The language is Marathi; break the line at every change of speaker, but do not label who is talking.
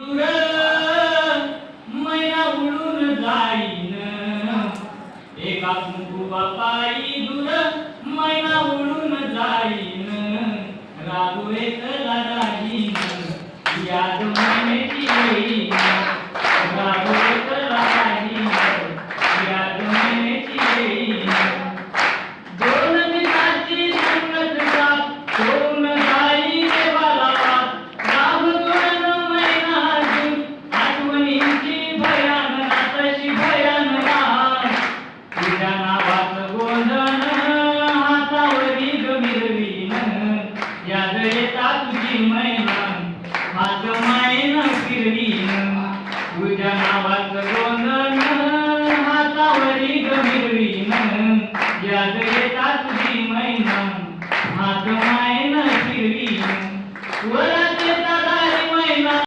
दूर मैना उडून जाईन एका कुंकुवा पायी दूर मैना उडून जाईन राघवेतला राहीन याद मैनेची येईन राघवेतला राहीन याद मैनेची येईन दोन दिवसाची संगत साथ होऊन जाई देवाला राम तोरण मैना अजून आठवणींची भयान तशी भयान तुझ्या नावाचं गोंधन हातावरी गमिरवीन याद येता तुझी मैना हात मैना फिरवीन तुझ्या नावाचं